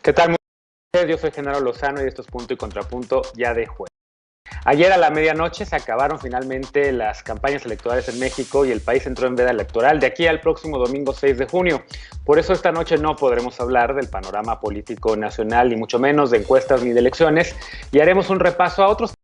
¿Qué tal? Muy bien. Yo soy Genaro Lozano y esto es Punto y Contrapunto ya de jueves. Ayer a la medianoche se acabaron finalmente las campañas electorales en México y el país entró en veda electoral de aquí al próximo domingo 6 de junio. Por eso esta noche no podremos hablar del panorama político nacional, ni mucho menos de encuestas ni de elecciones, y haremos un repaso a otros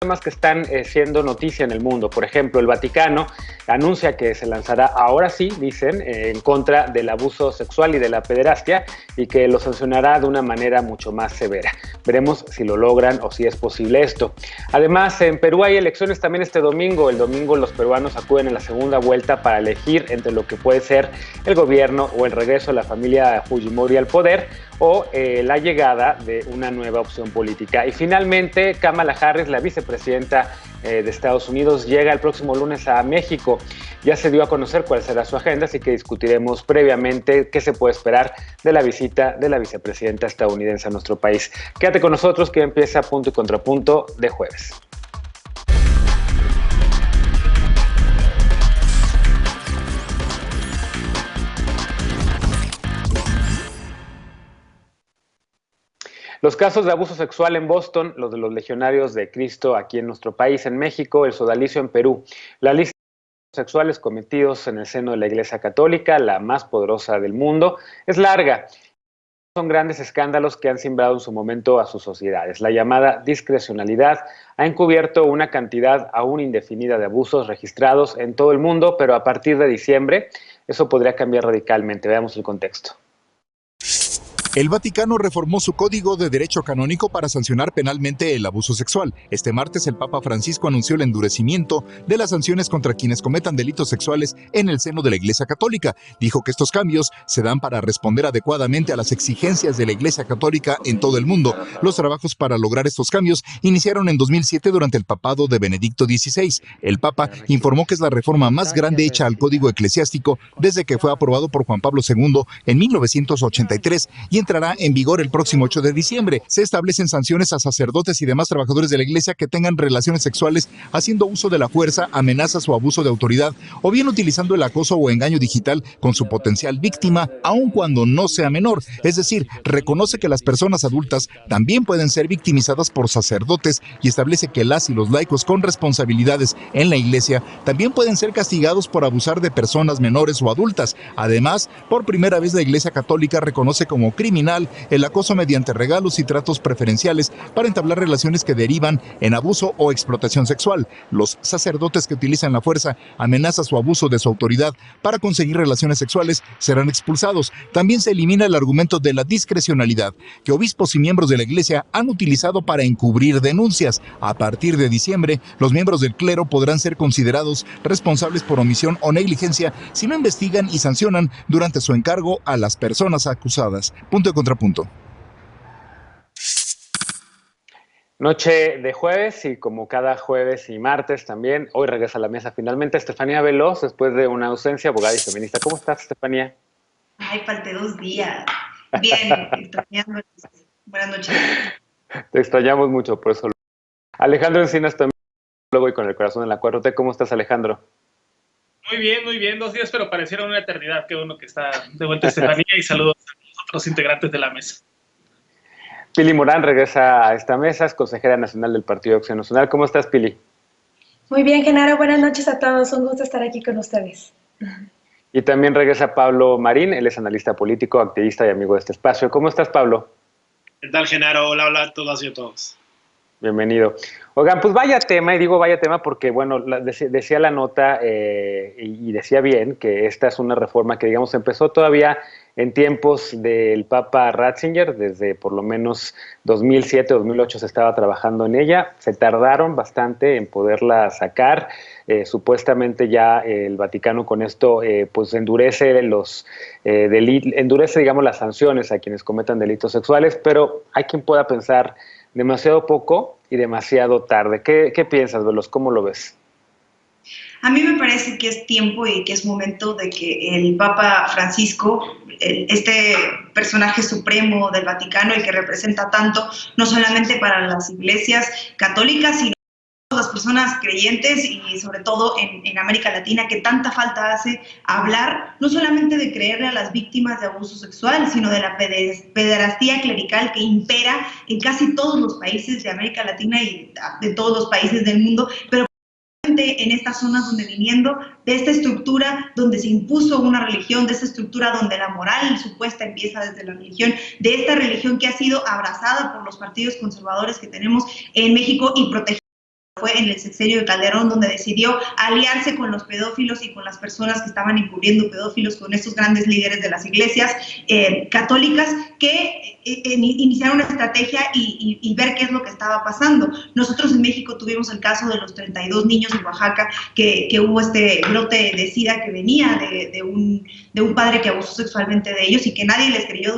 temas que están siendo noticia en el mundo. Por ejemplo, el Vaticano anuncia que se lanzará, ahora sí, dicen, en contra del abuso sexual y de la pederastia y que lo sancionará de una manera mucho más severa. Veremos si lo logran o si es posible esto. Además, en Perú hay elecciones también este domingo. El domingo los peruanos acuden en la segunda vuelta para elegir entre lo que puede ser el gobierno o el regreso de la familia Fujimori al poder o la llegada de una nueva opción política. Y finalmente, Kamala Harris, la vicepresidenta de Estados Unidos, llega el próximo lunes a México. Ya se dio a conocer cuál será su agenda, así que discutiremos previamente qué se puede esperar de la visita de la vicepresidenta estadounidense a nuestro país. Quédate con nosotros que empieza Punto y Contrapunto de jueves. Los casos de abuso sexual en Boston, los de los legionarios de Cristo aquí en nuestro país, en México, el sodalicio en Perú. La lista de sexuales cometidos en el seno de la Iglesia Católica, la más poderosa del mundo, es larga. Son grandes escándalos que han simbrado en su momento a sus sociedades. La llamada discrecionalidad ha encubierto una cantidad aún indefinida de abusos registrados en todo el mundo, pero a partir de diciembre eso podría cambiar radicalmente. Veamos el contexto. El Vaticano reformó su Código de Derecho Canónico para sancionar penalmente el abuso sexual. Este martes, el Papa Francisco anunció el endurecimiento de las sanciones contra quienes cometan delitos sexuales en el seno de la Iglesia Católica. Dijo que estos cambios se dan para responder adecuadamente a las exigencias de la Iglesia Católica en todo el mundo. Los trabajos para lograr estos cambios iniciaron en 2007 durante el papado de Benedicto XVI. El Papa informó que es la reforma más grande hecha al Código Eclesiástico desde que fue aprobado por Juan Pablo II en 1983 y entrará en vigor el próximo 8 de diciembre. Se establecen sanciones a sacerdotes y demás trabajadores de la Iglesia que tengan relaciones sexuales haciendo uso de la fuerza, amenazas o abuso de autoridad, o bien utilizando el acoso o engaño digital con su potencial víctima, aun cuando no sea menor. Es decir, reconoce que las personas adultas también pueden ser victimizadas por sacerdotes y establece que las y los laicos con responsabilidades en la Iglesia también pueden ser castigados por abusar de personas menores o adultas. Además, por primera vez la Iglesia Católica reconoce como criminal el acoso mediante regalos y tratos preferenciales para entablar relaciones que derivan en abuso o explotación sexual. Los sacerdotes que utilizan la fuerza, amenazas o abuso de su autoridad para conseguir relaciones sexuales serán expulsados. También se elimina el argumento de la discrecionalidad que obispos y miembros de la Iglesia han utilizado para encubrir denuncias. A partir de diciembre, los miembros del clero podrán ser considerados responsables por omisión o negligencia si no investigan y sancionan durante su encargo a las personas acusadas. Punto de Contrapunto. Noche de jueves y como cada jueves y martes también, hoy regresa a la mesa finalmente Estefanía Veloz después de una ausencia, abogada y feminista. ¿Cómo estás, Estefanía? Ay, falté 2 días. Bien, extrañándoles. Buenas noches. Te extrañamos mucho, por eso. Alejandro Encinas también, luego y con el corazón en la 4T. ¿Cómo estás, Alejandro? Muy bien, 2 días, pero parecieron una eternidad. Qué bueno que está de vuelta Estefanía y saludos a los otros integrantes de la mesa. Pili Morán regresa a esta mesa, es consejera nacional del Partido Acción Nacional. ¿Cómo estás, Pili? Muy bien, Genaro, buenas noches a todos, un gusto estar aquí con ustedes. Y también regresa Pablo Marín, él es analista político, activista y amigo de este espacio. ¿Cómo estás, Pablo? ¿Qué tal, Genaro? Hola a todas y a todos. Bienvenido. Oigan, pues vaya tema, y digo vaya tema porque, bueno, decía la nota y decía bien que esta es una reforma que, digamos, empezó todavía en tiempos del Papa Ratzinger, desde por lo menos 2007, 2008 se estaba trabajando en ella, se tardaron bastante en poderla sacar, supuestamente ya el Vaticano con esto pues endurece endurece, digamos, las sanciones a quienes cometan delitos sexuales, pero hay quien pueda pensar demasiado poco y demasiado tarde. ¿Qué piensas, Veloz? ¿Cómo lo ves? A mí me parece que es tiempo y que es momento de que el Papa Francisco, este personaje supremo del Vaticano, el que representa tanto, no solamente para las iglesias católicas, sino las personas creyentes y sobre todo en América Latina, que tanta falta hace hablar no solamente de creerle a las víctimas de abuso sexual, sino de la pederastía clerical que impera en casi todos los países de América Latina y de todos los países del mundo, pero en estas zonas donde viniendo de esta estructura donde se impuso una religión, de esta estructura donde la moral supuesta empieza desde la religión, de esta religión que ha sido abrazada por los partidos conservadores que tenemos en México y protegida. Fue en el sexenio de Calderón donde decidió aliarse con los pedófilos y con las personas que estaban encubriendo pedófilos, con estos grandes líderes de las iglesias católicas que iniciaron una estrategia y ver qué es lo que estaba pasando. Nosotros en México tuvimos el caso de los 32 niños en Oaxaca, que hubo este brote de SIDA que venía de un padre que abusó sexualmente de ellos y que nadie les creyó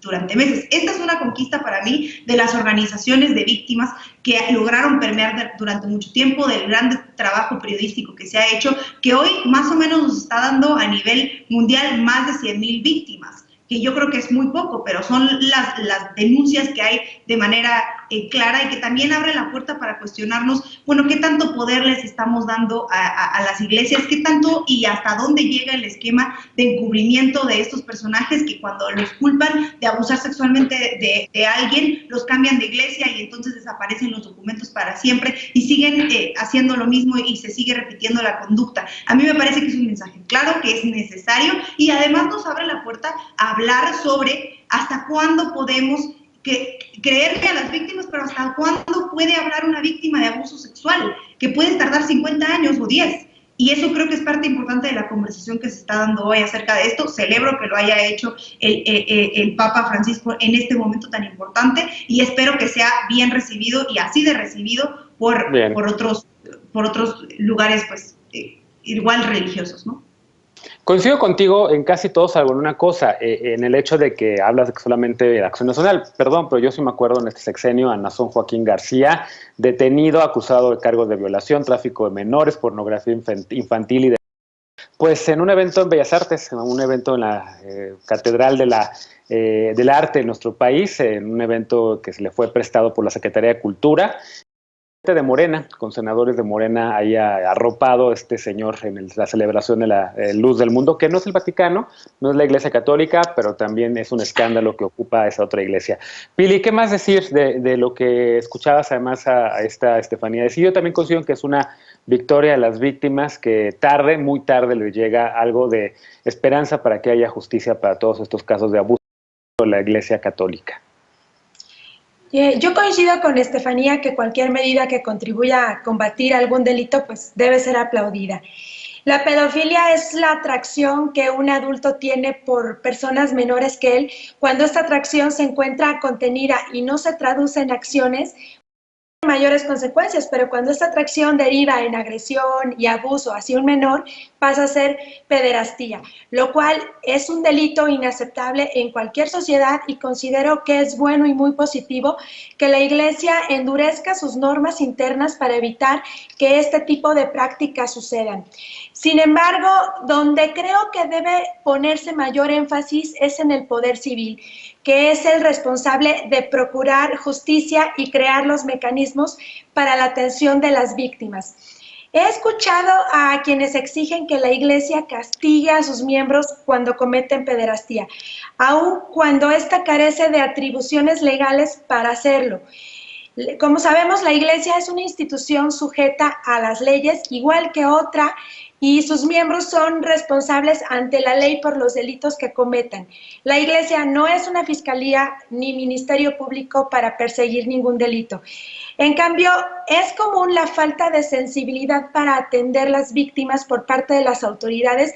durante meses. Esta es una conquista para mí de las organizaciones de víctimas que lograron permear durante mucho tiempo, del gran trabajo periodístico que se ha hecho, que hoy más o menos nos está dando a nivel mundial más de 100,000 víctimas, que yo creo que es muy poco, pero son las denuncias que hay de manera clara y que también abre la puerta para cuestionarnos, bueno, qué tanto poder les estamos dando a las iglesias, qué tanto y hasta dónde llega el esquema de encubrimiento de estos personajes que cuando los culpan de abusar sexualmente de alguien, los cambian de iglesia y entonces desaparecen los documentos para siempre y siguen haciendo lo mismo y se sigue repitiendo la conducta. A mí me parece que es un mensaje claro, que es necesario y además nos abre la puerta a hablar sobre hasta cuándo podemos creerle a las víctimas, pero hasta cuándo puede hablar una víctima de abuso sexual, que puede tardar 50 años o 10. Y eso creo que es parte importante de la conversación que se está dando hoy acerca de esto. Celebro que lo haya hecho el Papa Francisco en este momento tan importante y espero que sea bien recibido y así de recibido por otros lugares pues igual religiosos, ¿no? Coincido contigo en casi todo, salvo en una cosa, en el hecho de que hablas de que solamente de Acción Nacional. Perdón, pero yo sí me acuerdo en este sexenio a Nazón Joaquín García, detenido, acusado de cargos de violación, tráfico de menores, pornografía infantil y de... Pues en un evento en Bellas Artes, en un evento en la Catedral del Arte de nuestro país, en un evento que se le fue prestado por la Secretaría de Cultura, de Morena, con senadores de Morena ahí arropado este señor en la celebración de la Luz del Mundo, que no es el Vaticano, no es la Iglesia Católica, pero también es un escándalo que ocupa esa otra iglesia. Pili, ¿qué más decir de lo que escuchabas además a esta Estefanía? Yo también considero que es una victoria de las víctimas, que tarde, muy tarde le llega algo de esperanza para que haya justicia para todos estos casos de abuso de la Iglesia Católica. Yo coincido con Estefanía que cualquier medida que contribuya a combatir algún delito pues debe ser aplaudida. La pedofilia es la atracción que un adulto tiene por personas menores que él. Cuando esta atracción se encuentra contenida y no se traduce en acciones, mayores consecuencias, pero cuando esta atracción deriva en agresión y abuso hacia un menor, pasa a ser pederastía, lo cual es un delito inaceptable en cualquier sociedad y considero que es bueno y muy positivo que la Iglesia endurezca sus normas internas para evitar que este tipo de prácticas sucedan. Sin embargo, donde creo que debe ponerse mayor énfasis es en el poder civil, que es el responsable de procurar justicia y crear los mecanismos para la atención de las víctimas. He escuchado a quienes exigen que la Iglesia castigue a sus miembros cuando cometen pederastía, aun cuando ésta carece de atribuciones legales para hacerlo. Como sabemos, la Iglesia es una institución sujeta a las leyes, igual que otra, y sus miembros son responsables ante la ley por los delitos que cometan. La Iglesia no es una fiscalía ni ministerio público para perseguir ningún delito. En cambio, es común la falta de sensibilidad para atender las víctimas por parte de las autoridades,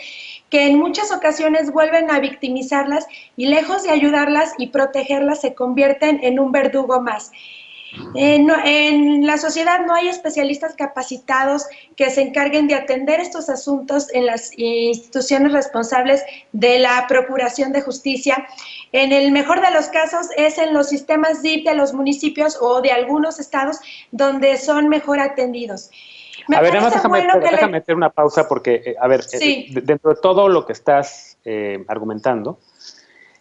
que en muchas ocasiones vuelven a victimizarlas y lejos de ayudarlas y protegerlas se convierten en un verdugo más. En la sociedad no hay especialistas capacitados que se encarguen de atender estos asuntos en las instituciones responsables de la procuración de justicia. En el mejor de los casos es en los sistemas DIF de los municipios o de algunos estados donde son mejor atendidos. A ver, nada más déjame meter una pausa porque, a ver, sí, dentro de todo lo que estás argumentando,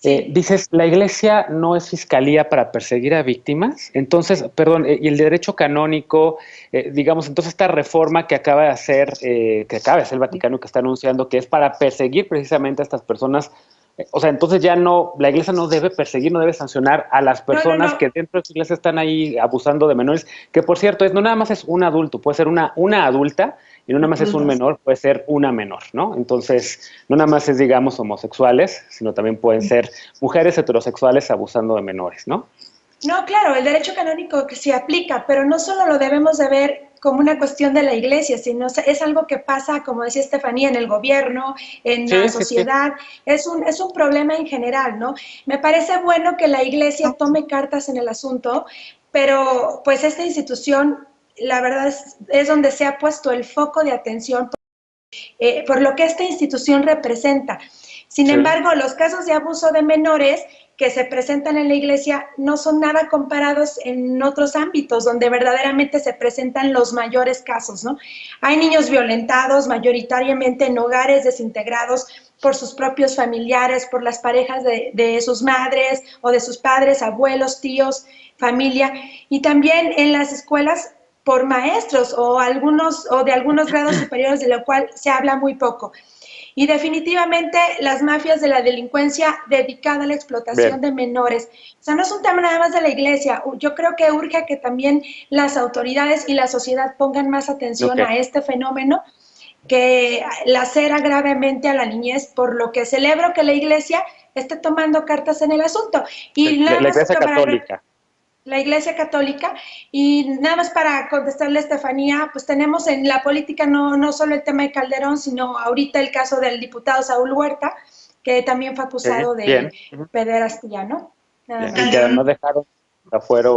Dices, la iglesia no es fiscalía para perseguir a víctimas. Entonces, perdón, y el derecho canónico, digamos, entonces esta reforma que acaba de hacer el Vaticano, que está anunciando que es para perseguir precisamente a estas personas, o sea, entonces ya no, la iglesia no debe perseguir, no debe sancionar a las personas que dentro de su iglesia están ahí abusando de menores, que por cierto, no nada más es un adulto, puede ser una adulta, y no nada más es un menor, puede ser una menor, ¿no? Entonces, no nada más es, digamos, homosexuales, sino también pueden ser mujeres heterosexuales abusando de menores, ¿no? No, claro, el derecho canónico que se aplica, pero no solo lo debemos de ver como una cuestión de la iglesia, sino es algo que pasa, como decía Estefanía, en el gobierno, en la sociedad, es un problema en general, ¿no? Me parece bueno que la iglesia tome cartas en el asunto, pero pues esta institución, la verdad es donde se ha puesto el foco de atención por lo que esta institución representa. Sin embargo, los casos de abuso de menores que se presentan en la iglesia no son nada comparados en otros ámbitos donde verdaderamente se presentan los mayores casos, ¿no? Hay niños violentados mayoritariamente en hogares desintegrados por sus propios familiares, por las parejas de sus madres o de sus padres, abuelos, tíos, familia, y también en las escuelas por maestros o de algunos grados superiores, de lo cual se habla muy poco. Y definitivamente las mafias de la delincuencia dedicada a la explotación de menores. O sea, no es un tema nada más de la iglesia. Yo creo que urge a que también las autoridades y la sociedad pongan más atención a este fenómeno que lacera gravemente a la niñez, por lo que celebro que la iglesia esté tomando cartas en el asunto. Y la iglesia católica. La Iglesia Católica. Y nada más para contestarle a Estefanía, pues tenemos en la política no solo el tema de Calderón, sino ahorita el caso del diputado Saúl Huerta, que también fue acusado de pederastía, ¿no? Y que no dejaron afuera,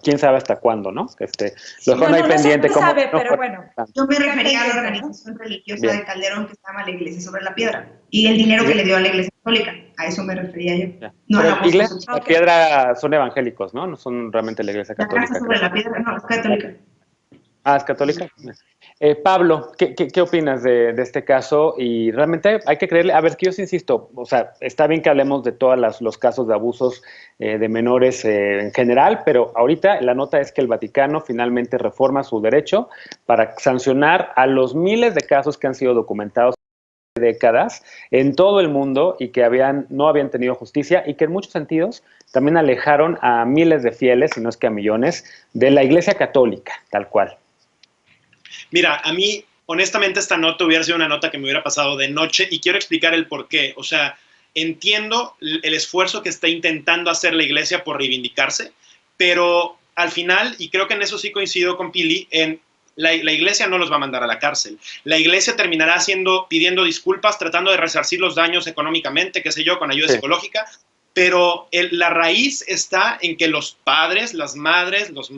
quién sabe hasta cuándo, ¿no? Lo dejaron ahí pendiente. No se sabe, pero bueno. Yo me refería a la organización religiosa de Calderón que se llama la Iglesia sobre la Piedra y el dinero que le dio a la Iglesia Católica. A eso me refería yo. No, la Iglesia sobre la Piedra son evangélicos, ¿no? No son realmente la Iglesia Católica. La Casa sobre la Piedra, no, es católica. ¿Es católica? Pablo, ¿qué opinas de este caso? Y realmente hay que creerle, a ver, que yo sí insisto, o sea, está bien que hablemos de todos los casos de abusos de menores en general, pero ahorita la nota es que el Vaticano finalmente reforma su derecho para sancionar a los miles de casos que han sido documentados décadas en todo el mundo y que no habían tenido justicia y que en muchos sentidos también alejaron a miles de fieles, si no es que a millones, de la Iglesia Católica, tal cual. Mira, a mí, honestamente, esta nota hubiera sido una nota que me hubiera pasado de noche y quiero explicar el por qué. O sea, entiendo el esfuerzo que está intentando hacer la iglesia por reivindicarse, pero al final, y creo que en eso sí coincido con Pili, la iglesia no los va a mandar a la cárcel. La iglesia terminará pidiendo disculpas, tratando de resarcir los daños económicamente, qué sé yo, con ayuda psicológica, pero la raíz está en que los padres, las madres, los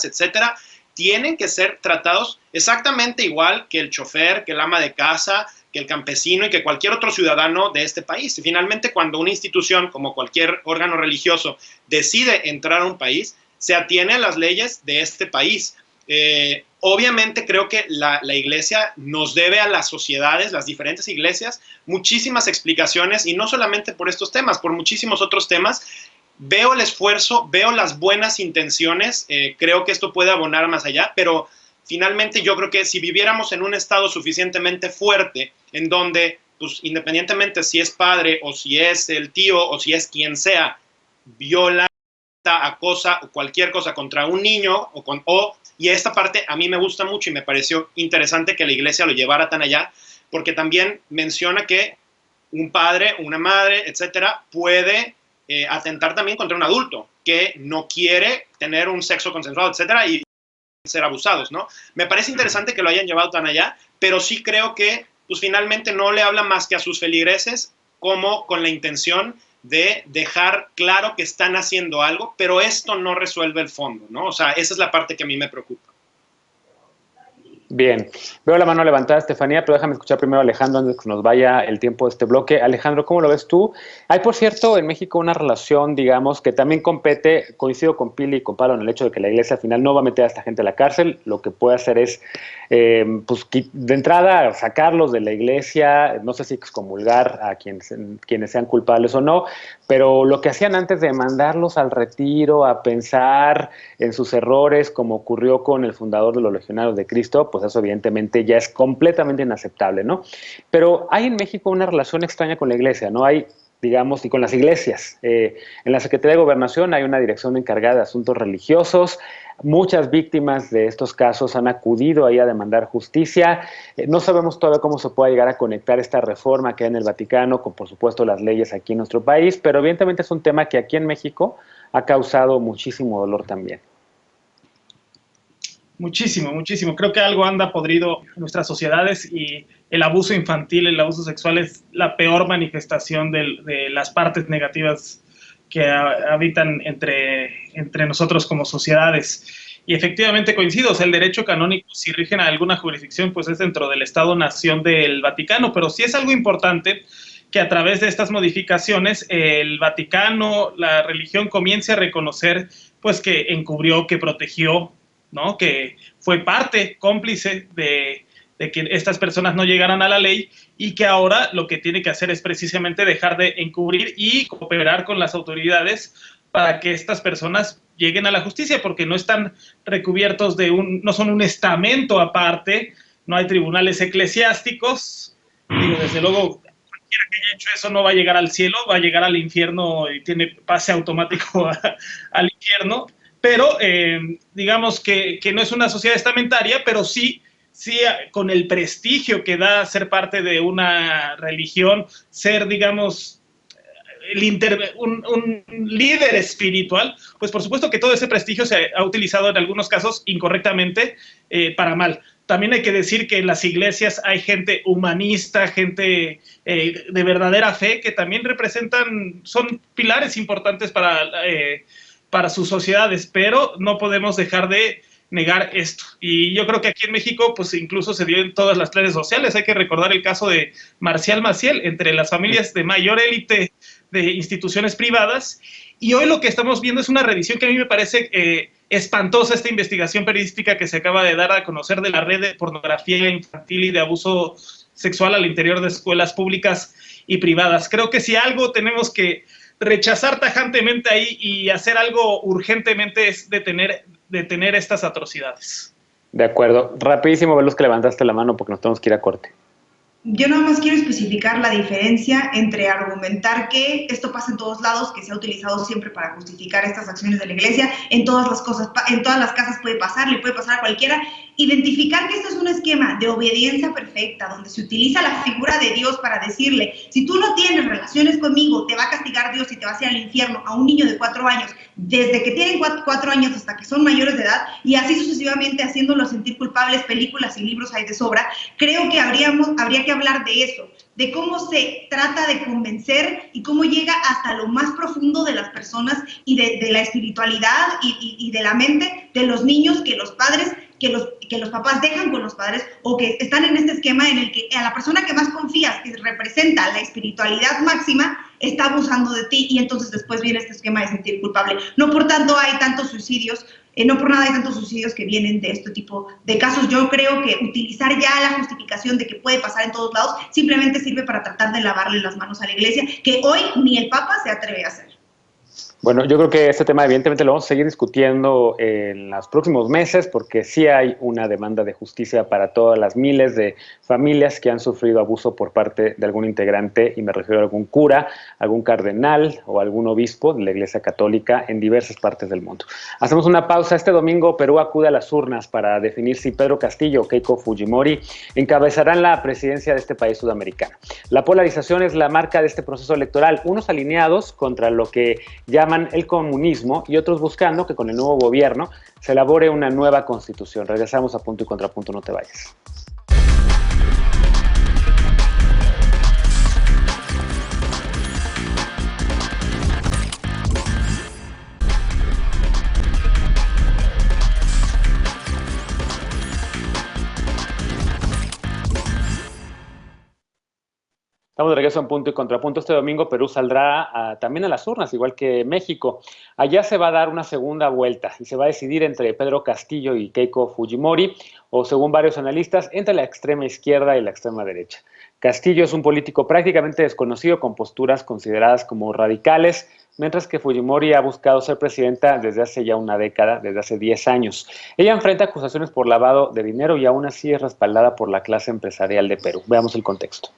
etcétera, tienen que ser tratados exactamente igual que el chofer, que el ama de casa, que el campesino y que cualquier otro ciudadano de este país. Y finalmente, cuando una institución, como cualquier órgano religioso, decide entrar a un país, se atiene a las leyes de este país. Obviamente creo que la iglesia nos debe a las sociedades, las diferentes iglesias, muchísimas explicaciones, y no solamente por estos temas, por muchísimos otros temas. Veo el esfuerzo, veo las buenas intenciones, creo que esto puede abonar más allá, pero finalmente yo creo que si viviéramos en un estado suficientemente fuerte, en donde, pues, independientemente si es padre o si es el tío o si es quien sea, viola, acosa o cualquier cosa contra un niño, y esta parte a mí me gusta mucho y me pareció interesante que la iglesia lo llevara tan allá, porque también menciona que un padre, una madre, etcétera, puede atentar también contra un adulto que no quiere tener un sexo consensuado, etcétera, y ser abusados, ¿no? Me parece interesante que lo hayan llevado tan allá, pero sí creo que, pues, finalmente no le habla más que a sus feligreses, como con la intención de dejar claro que están haciendo algo, pero esto no resuelve el fondo, ¿no? O sea, esa es la parte que a mí me preocupa. Bien, veo la mano levantada, Estefanía, pero déjame escuchar primero a Alejandro antes de que nos vaya el tiempo de este bloque. Alejandro, ¿cómo lo ves tú? Hay, por cierto, en México una relación, digamos, que también compete, coincido con Pili y con Pablo en el hecho de que la Iglesia al final no va a meter a esta gente a la cárcel, lo que puede hacer es, pues, de entrada, sacarlos de la Iglesia, no sé si excomulgar a quienes sean culpables o no, pero lo que hacían antes de mandarlos al retiro, a pensar en sus errores, como ocurrió con el fundador de los Legionarios de Cristo, pues eso evidentemente ya es completamente inaceptable, ¿no? Pero hay en México una relación extraña con la Iglesia, ¿no? Hay, digamos, y con las iglesias. En la Secretaría de Gobernación hay una dirección encargada de asuntos religiosos. Muchas víctimas de estos casos han acudido ahí a demandar justicia. No sabemos todavía cómo se puede llegar a conectar esta reforma que hay en el Vaticano con, por supuesto, las leyes aquí en nuestro país, pero evidentemente es un tema que aquí en México ha causado muchísimo dolor también. Muchísimo, muchísimo. Creo que algo anda podrido en nuestras sociedades y el abuso infantil, el abuso sexual es la peor manifestación de las partes negativas que habitan entre nosotros como sociedades. Y efectivamente coincido, o sea, el derecho canónico, si rigen a alguna jurisdicción, pues es dentro del Estado-Nación del Vaticano, pero sí es algo importante que a través de estas modificaciones el Vaticano, la religión, comience a reconocer pues que encubrió, que protegió, ¿no? Que fue parte, cómplice de que estas personas no llegaran a la ley y que ahora lo que tiene que hacer es precisamente dejar de encubrir y cooperar con las autoridades para que estas personas lleguen a la justicia, porque no están recubiertos no son un estamento aparte, no hay tribunales eclesiásticos. Digo, desde luego, cualquiera que haya hecho eso no va a llegar al cielo, va a llegar al infierno y tiene pase automático al infierno. Pero digamos que no es una sociedad estamentaria, pero sí con el prestigio que da ser parte de una religión, ser, digamos, un líder espiritual, pues por supuesto que todo ese prestigio se ha utilizado en algunos casos incorrectamente para mal. También hay que decir que en las iglesias hay gente humanista, gente de verdadera fe, que también son pilares importantes para sus sociedades, pero no podemos dejar de negar esto. Y yo creo que aquí en México, pues incluso se dio en todas las redes sociales. Hay que recordar el caso de Marcial Maciel, entre las familias de mayor élite de instituciones privadas. Y hoy lo que estamos viendo es una revisión que a mí me parece espantosa, esta investigación periodística que se acaba de dar a conocer de la red de pornografía infantil y de abuso sexual al interior de escuelas públicas y privadas. Creo que si algo tenemos que rechazar tajantemente ahí y hacer algo urgentemente es detener estas atrocidades. De acuerdo. Rapidísimo, Veluz, que levantaste la mano porque nos tenemos que ir a corte. Yo nada más quiero especificar la diferencia entre argumentar que esto pasa en todos lados, que se ha utilizado siempre para justificar estas acciones de la Iglesia, en todas las casas puede pasar, le puede pasar a cualquiera. Identificar que esto es un esquema de obediencia perfecta, donde se utiliza la figura de Dios para decirle, si tú no tienes relaciones conmigo, te va a castigar Dios y te vas a ir al infierno, a un niño de 4 años, desde que tienen 4 años hasta que son mayores de edad, y así sucesivamente haciéndolos sentir culpables. Películas y libros hay de sobra. Creo que habría que hablar de eso, de cómo se trata de convencer y cómo llega hasta lo más profundo de las personas y de la espiritualidad y de la mente de los niños, que los padres, que los papás dejan con los padres, o que están en este esquema en el que a la persona que más confías, que representa la espiritualidad máxima, está abusando de ti, y entonces después viene este esquema de sentir culpable. No por tanto hay tantos suicidios, no por nada hay tantos suicidios que vienen de este tipo de casos. Yo creo que utilizar ya la justificación de que puede pasar en todos lados simplemente sirve para tratar de lavarle las manos a la Iglesia, que hoy ni el Papa se atreve a hacer. Bueno, yo creo que este tema evidentemente lo vamos a seguir discutiendo en los próximos meses, porque sí hay una demanda de justicia para todas las miles de familias que han sufrido abuso por parte de algún integrante, y me refiero a algún cura, algún cardenal o algún obispo de la Iglesia Católica en diversas partes del mundo. Hacemos una pausa. Este domingo Perú acude a las urnas para definir si Pedro Castillo o Keiko Fujimori encabezarán la presidencia de este país sudamericano. La polarización es la marca de este proceso electoral, unos alineados contra lo que llaman el comunismo y otros buscando que con el nuevo gobierno se elabore una nueva constitución. Regresamos a Punto y Contrapunto, no te vayas. Estamos de regreso en Punto y Contrapunto. Este domingo Perú saldrá también a las urnas, igual que México. Allá se va a dar una segunda vuelta y se va a decidir entre Pedro Castillo y Keiko Fujimori, o según varios analistas, entre la extrema izquierda y la extrema derecha. Castillo es un político prácticamente desconocido con posturas consideradas como radicales, mientras que Fujimori ha buscado ser presidenta desde hace ya una década, desde hace 10 años. Ella enfrenta acusaciones por lavado de dinero y aún así es respaldada por la clase empresarial de Perú. Veamos el contexto.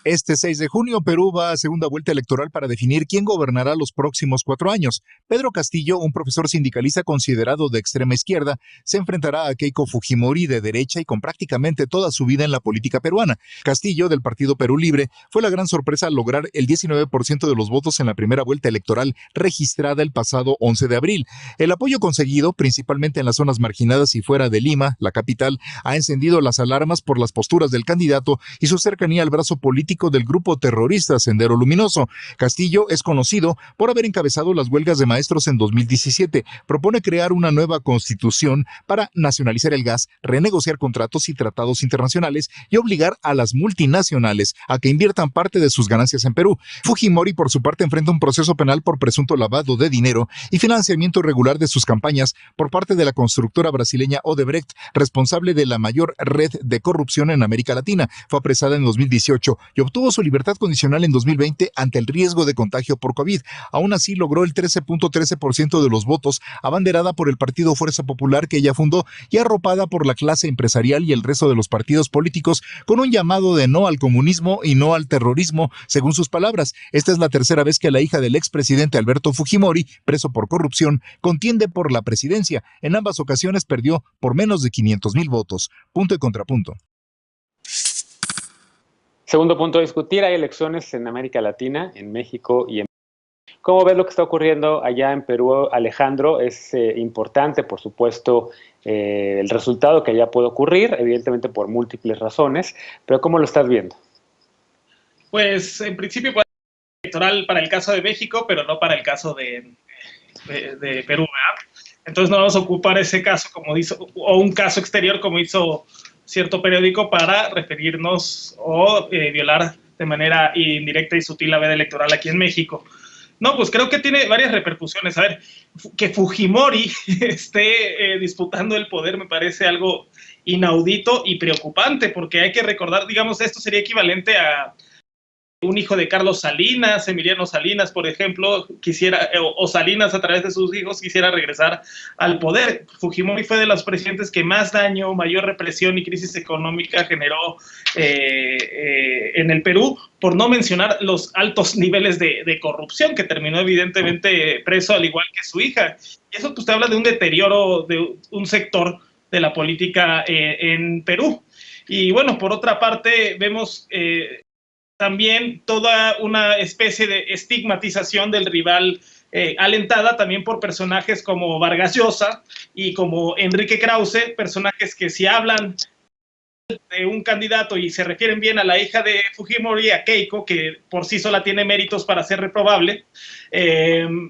Este 6 de junio, Perú va a segunda vuelta electoral para definir quién gobernará los próximos 4 años. Pedro Castillo, un profesor sindicalista considerado de extrema izquierda, se enfrentará a Keiko Fujimori de derecha y con prácticamente toda su vida en la política peruana. Castillo, del partido Perú Libre, fue la gran sorpresa al lograr el 19% de los votos en la primera vuelta electoral registrada el pasado 11 de abril. El apoyo conseguido, principalmente en las zonas marginadas y fuera de Lima, la capital, ha encendido las alarmas por las posturas del candidato y su cercanía al brazo político del grupo terrorista Sendero Luminoso. Castillo es conocido por haber encabezado las huelgas de maestros en 2017. Propone crear una nueva constitución para nacionalizar el gas, renegociar contratos y tratados internacionales y obligar a las multinacionales a que inviertan parte de sus ganancias en Perú. Fujimori, por su parte, enfrenta un proceso penal por presunto lavado de dinero y financiamiento irregular de sus campañas por parte de la constructora brasileña Odebrecht, responsable de la mayor red de corrupción en América Latina. Fue apresada en 2018 y obtuvo su libertad condicional en 2020 ante el riesgo de contagio por COVID. Aún así, logró el 13.13% de los votos, abanderada por el Partido Fuerza Popular que ella fundó y arropada por la clase empresarial y el resto de los partidos políticos, con un llamado de no al comunismo y no al terrorismo, según sus palabras. Esta es la tercera vez que la hija del expresidente Alberto Fujimori, preso por corrupción, contiende por la presidencia. En ambas ocasiones perdió por menos de 500,000 votos. Punto y contrapunto. Segundo punto a discutir, hay elecciones en América Latina, en México y en Perú. ¿Cómo ves lo que está ocurriendo allá en Perú, Alejandro? Es importante, por supuesto, el resultado que allá puede ocurrir, evidentemente por múltiples razones, pero ¿cómo lo estás viendo? Pues en principio puede ser electoral para el caso de México, pero no para el caso de Perú, ¿verdad? Entonces no vamos a ocupar ese caso como hizo, o un caso exterior como hizo cierto periódico para referirnos o violar de manera indirecta y sutil la veda electoral aquí en México. No, pues creo que tiene varias repercusiones. A ver, que Fujimori esté disputando el poder me parece algo inaudito y preocupante, porque hay que recordar, digamos, esto sería equivalente a un hijo de Carlos Salinas, Emiliano Salinas, por ejemplo, o Salinas a través de sus hijos quisiera regresar al poder. Fujimori fue de los presidentes que más daño, mayor represión y crisis económica generó en el Perú, por no mencionar los altos niveles de corrupción, que terminó evidentemente preso al igual que su hija. Y eso pues te habla de un deterioro de un sector de la política en Perú. Y bueno, por otra parte, vemos también toda una especie de estigmatización del rival, alentada también por personajes como Vargas Llosa y como Enrique Krause, personajes que si hablan de un candidato y se refieren bien a la hija de Fujimori, a Keiko, que por sí sola tiene méritos para ser reprobable,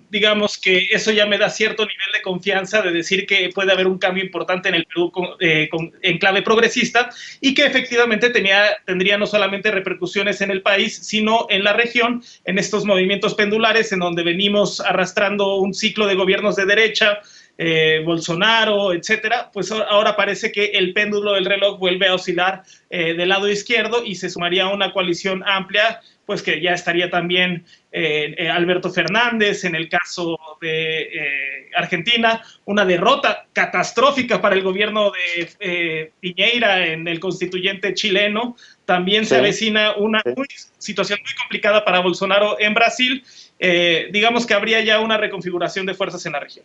digamos que eso ya me da cierto nivel de confianza de decir que puede haber un cambio importante en el Perú en clave progresista y que efectivamente tendría no solamente repercusiones en el país, sino en la región, en estos movimientos pendulares en donde venimos arrastrando un ciclo de gobiernos de derecha, Bolsonaro, etcétera, pues ahora parece que el péndulo del reloj vuelve a oscilar del lado izquierdo y se sumaría a una coalición amplia, pues que ya estaría también Alberto Fernández. En el caso de Argentina, una derrota catastrófica para el gobierno de Piñera en el constituyente chileno. También se avecina una situación muy complicada para Bolsonaro en Brasil. Digamos que habría ya una reconfiguración de fuerzas en la región.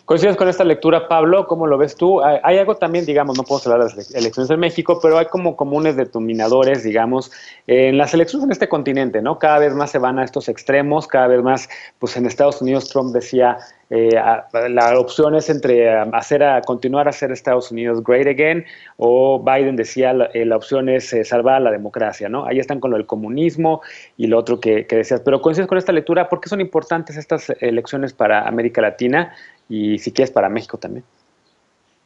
¿Coincides con esta lectura, Pablo? ¿Cómo lo ves tú? Hay algo también, digamos, no podemos hablar de las elecciones en México, pero hay como comunes denominadores, digamos, en las elecciones en este continente, ¿no? Cada vez más se van a estos extremos, cada vez más, pues en Estados Unidos Trump decía, la opción es entre continuar a hacer Estados Unidos great again, o Biden decía, la opción es salvar a la democracia, ¿no? Ahí están con lo del comunismo y lo otro que decías. Pero coincides con esta lectura, ¿por qué son importantes estas elecciones para América Latina? Y si quieres para México también.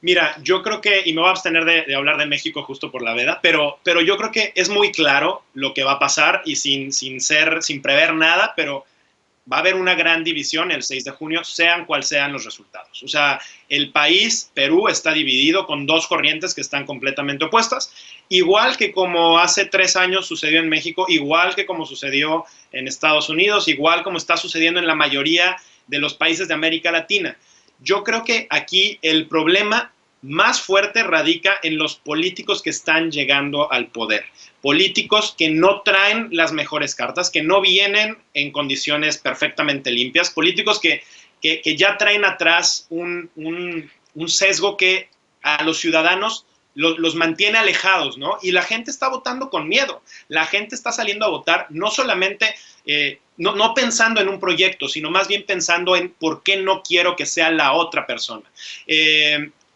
Mira, yo creo que, y me voy a abstener de hablar de México justo por la veda, pero yo creo que es muy claro lo que va a pasar y sin prever nada, pero va a haber una gran división el 6 de junio, sean cuales sean los resultados. O sea, el país, Perú, está dividido con dos corrientes que están completamente opuestas, igual que como hace 3 años sucedió en México, igual que como sucedió en Estados Unidos, igual como está sucediendo en la mayoría de los países de América Latina. Yo creo que aquí el problema más fuerte radica en los políticos que están llegando al poder. Políticos que no traen las mejores cartas, que no vienen en condiciones perfectamente limpias, políticos que ya traen atrás un sesgo que a los ciudadanos los mantiene alejados, ¿no? Y la gente está votando con miedo. La gente está saliendo a votar no solamente, no pensando en un proyecto, sino más bien pensando en por qué no quiero que sea la otra persona.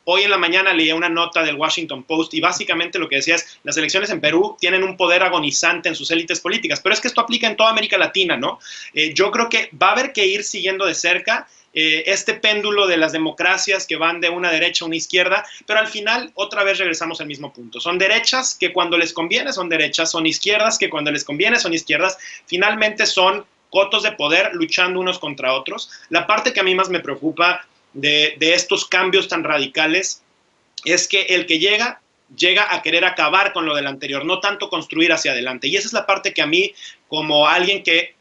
Hoy en la mañana leí una nota del Washington Post y básicamente lo que decía es, las elecciones en Perú tienen un poder agonizante en sus élites políticas, pero es que esto aplica en toda América Latina, ¿no? Yo creo que va a haber que ir siguiendo de cerca este péndulo de las democracias que van de una derecha a una izquierda, pero al final otra vez regresamos al mismo punto. Son derechas que cuando les conviene son derechas, son izquierdas que cuando les conviene son izquierdas, finalmente son cotos de poder luchando unos contra otros. La parte que a mí más me preocupa de estos cambios tan radicales es que el que llega a querer acabar con lo del anterior, no tanto construir hacia adelante. Y esa es la parte que a mí, como alguien que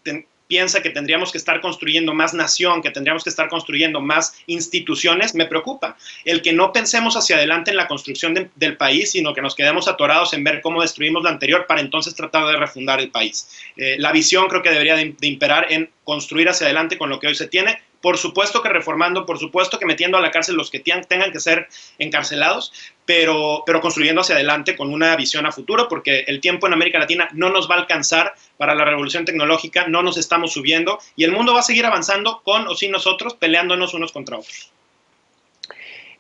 piensa que tendríamos que estar construyendo más nación, que tendríamos que estar construyendo más instituciones, me preocupa. El que no pensemos hacia adelante en la construcción del país, sino que nos quedemos atorados en ver cómo destruimos lo anterior para entonces tratar de refundar el país. La visión creo que debería de imperar en construir hacia adelante con lo que hoy se tiene. Por supuesto que reformando, por supuesto que metiendo a la cárcel los que tengan que ser encarcelados, pero construyendo hacia adelante con una visión a futuro, porque el tiempo en América Latina no nos va a alcanzar para la revolución tecnológica, no nos estamos subiendo y el mundo va a seguir avanzando con o sin nosotros, peleándonos unos contra otros.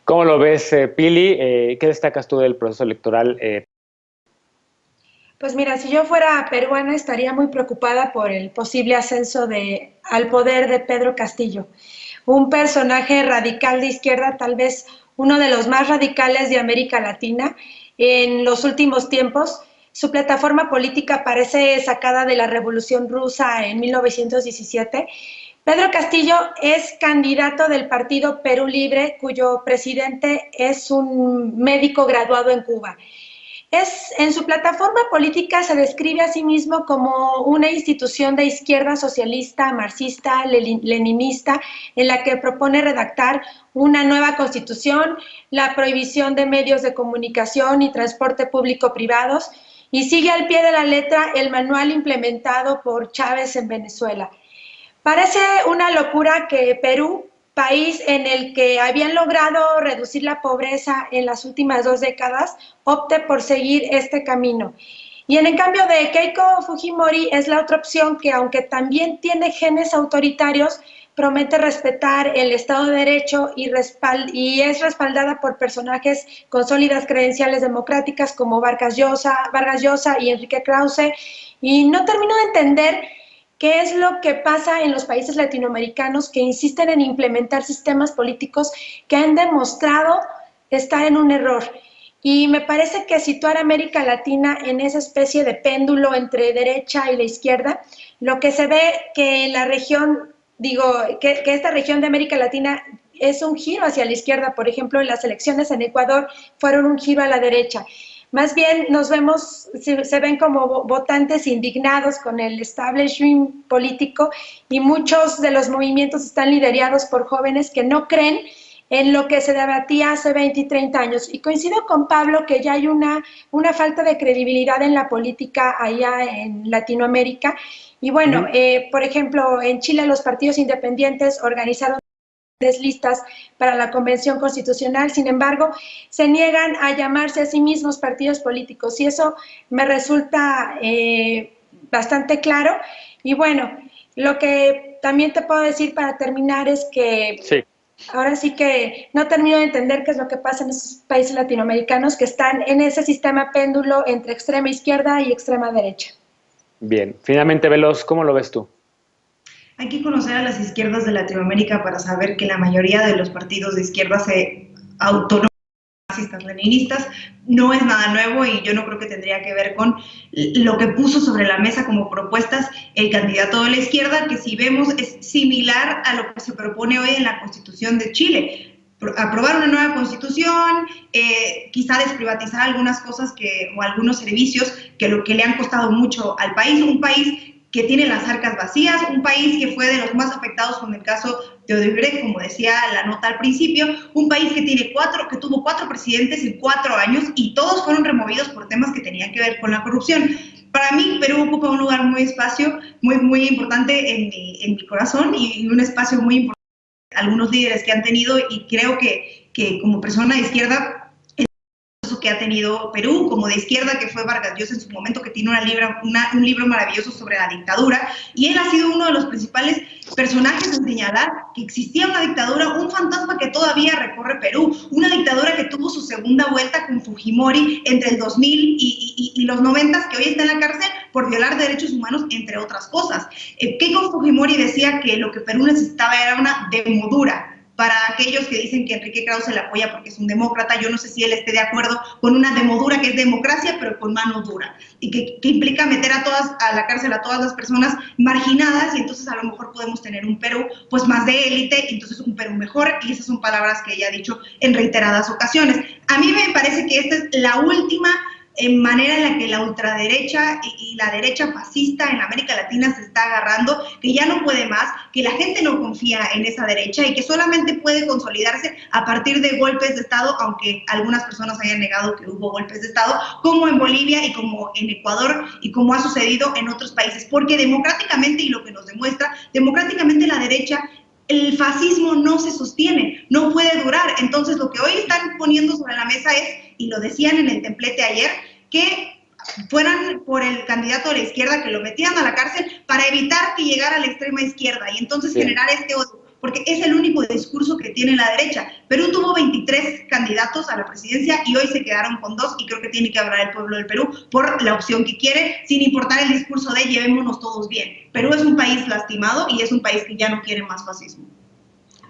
¿Cómo lo ves, Pili? ¿Qué destacas tú del proceso electoral? Pues mira, si yo fuera peruana estaría muy preocupada por el posible ascenso al poder de Pedro Castillo, un personaje radical de izquierda, tal vez uno de los más radicales de América Latina en los últimos tiempos. Su plataforma política parece sacada de la Revolución Rusa en 1917. Pedro Castillo es candidato del partido Perú Libre, cuyo presidente es un médico graduado en Cuba. En su plataforma política se describe a sí mismo como una institución de izquierda socialista, marxista, leninista, en la que propone redactar una nueva constitución, la prohibición de medios de comunicación y transporte público privados, y sigue al pie de la letra el manual implementado por Chávez en Venezuela. Parece una locura que Perú, país en el que habían logrado reducir la pobreza en las últimas 2 décadas, opte por seguir este camino. Y en cambio de Keiko Fujimori es la otra opción que, aunque también tiene genes autoritarios, promete respetar el Estado de Derecho y es respaldada por personajes con sólidas credenciales democráticas como Vargas Llosa y Enrique Krause. Y no termino de entender qué es lo que pasa en los países latinoamericanos que insisten en implementar sistemas políticos que han demostrado estar en un error. Y me parece que situar a América Latina en esa especie de péndulo entre derecha y la izquierda, lo que se ve que en la región, que esta región de América Latina es un giro hacia la izquierda. Por ejemplo, en las elecciones en Ecuador fueron un giro a la derecha. Más bien se ven como votantes indignados con el establishment político y muchos de los movimientos están liderados por jóvenes que no creen en lo que se debatía hace 20 y 30 años. Y coincido con Pablo que ya hay una falta de credibilidad en la política allá en Latinoamérica. Y bueno, por ejemplo, en Chile los partidos independientes organizaron listas para la Convención Constitucional, sin embargo, se niegan a llamarse a sí mismos partidos políticos y eso me resulta bastante claro. Y bueno, lo que también te puedo decir para terminar es que sí. Ahora sí que no termino de entender qué es lo que pasa en esos países latinoamericanos que están en ese sistema péndulo entre extrema izquierda y extrema derecha. Bien, finalmente, Veloz, ¿cómo lo ves tú? Hay que conocer a las izquierdas de Latinoamérica para saber que la mayoría de los partidos de izquierda se autonoman marxistas, leninistas, no es nada nuevo y yo no creo que tendría que ver con lo que puso sobre la mesa como propuestas el candidato de la izquierda, que si vemos es similar a lo que se propone hoy en la Constitución de Chile. Aprobar una nueva constitución, quizá desprivatizar algunas cosas o algunos servicios que le han costado mucho al país, un país que tiene las arcas vacías, un país que fue de los más afectados con el caso de Odebrecht, como decía la nota al principio, un país que tuvo 4 presidentes en 4 años y todos fueron removidos por temas que tenían que ver con la corrupción. Para mí, Perú ocupa un lugar muy importante en mi corazón y un espacio muy importante algunos líderes que han tenido, y creo que como persona de izquierda, que ha tenido Perú, como de izquierda que fue Vargas Llosa en su momento, que tiene un libro maravilloso sobre la dictadura, y él ha sido uno de los principales personajes en señalar que existía una dictadura, un fantasma que todavía recorre Perú, una dictadura que tuvo su segunda vuelta con Fujimori entre el 2000 y los 90, que hoy está en la cárcel por violar derechos humanos, entre otras cosas. Keiko Fujimori decía que lo que Perú necesitaba era una demodura. Para aquellos que dicen que Enrique Krause le apoya porque es un demócrata, yo no sé si él esté de acuerdo con una demodura que es democracia, pero con mano dura, y que implica meter a la cárcel a todas las personas marginadas, y entonces a lo mejor podemos tener un Perú pues más de élite, y entonces un Perú mejor, y esas son palabras que ella ha dicho en reiteradas ocasiones. A mí me parece que esta es la última manera en la que la ultraderecha y la derecha fascista en América Latina se está agarrando, que ya no puede más, que la gente no confía en esa derecha y que solamente puede consolidarse a partir de golpes de Estado, aunque algunas personas hayan negado que hubo golpes de Estado, como en Bolivia y como en Ecuador y como ha sucedido en otros países, porque democráticamente, y lo que nos demuestra, democráticamente la derecha, el fascismo no se sostiene, no puede durar. Entonces lo que hoy están poniendo sobre la mesa es, y lo decían en el templete ayer, que fueran por el candidato de la izquierda, que lo metieran a la cárcel para evitar que llegara a la extrema izquierda y entonces generar este odio, porque es el único discurso que tiene la derecha. Perú tuvo 23 candidatos a la presidencia y hoy se quedaron con 2, y creo que tiene que hablar el pueblo del Perú por la opción que quiere, sin importar el discurso de llevémonos todos bien. Perú es un país lastimado y es un país que ya no quiere más fascismo.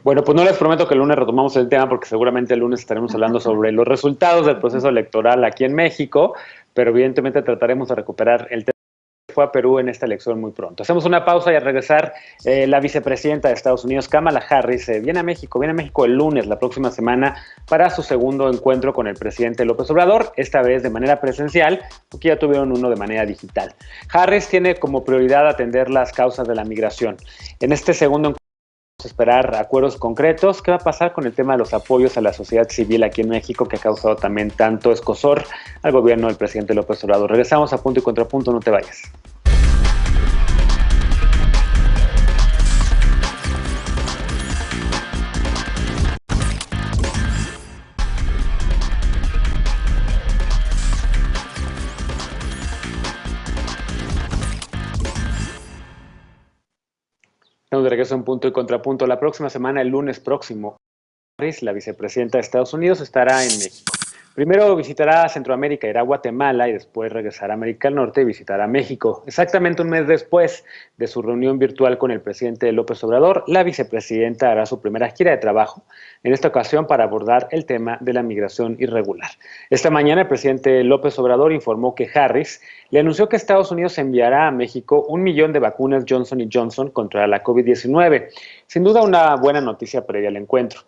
Bueno, pues no les prometo que el lunes retomamos el tema, porque seguramente el lunes estaremos hablando sobre los resultados del proceso electoral aquí en México, pero evidentemente trataremos de recuperar el tema que fue a Perú en esta elección muy pronto. Hacemos una pausa y al regresar, la vicepresidenta de Estados Unidos, Kamala Harris, viene a México el lunes, la próxima semana, para su segundo encuentro con el presidente López Obrador, esta vez de manera presencial, porque ya tuvieron uno de manera digital. Harris tiene como prioridad atender las causas de la migración. En este segundo encuentro, esperar acuerdos concretos. ¿Qué va a pasar con el tema de los apoyos a la sociedad civil aquí en México, que ha causado también tanto escozor al gobierno del presidente López Obrador? Regresamos a Punto y Contrapunto, no te vayas. Estamos de regreso en Punto y Contrapunto. La próxima semana, el lunes próximo, la vicepresidenta de Estados Unidos estará en México. Primero visitará Centroamérica, irá a Guatemala y después regresará a América del Norte y visitará México. Exactamente un mes después de su reunión virtual con el presidente López Obrador, la vicepresidenta hará su primera gira de trabajo, en esta ocasión para abordar el tema de la migración irregular. Esta mañana el presidente López Obrador informó que Harris le anunció que Estados Unidos enviará a México 1 millón de vacunas Johnson & Johnson contra la COVID-19. Sin duda una buena noticia previa al encuentro.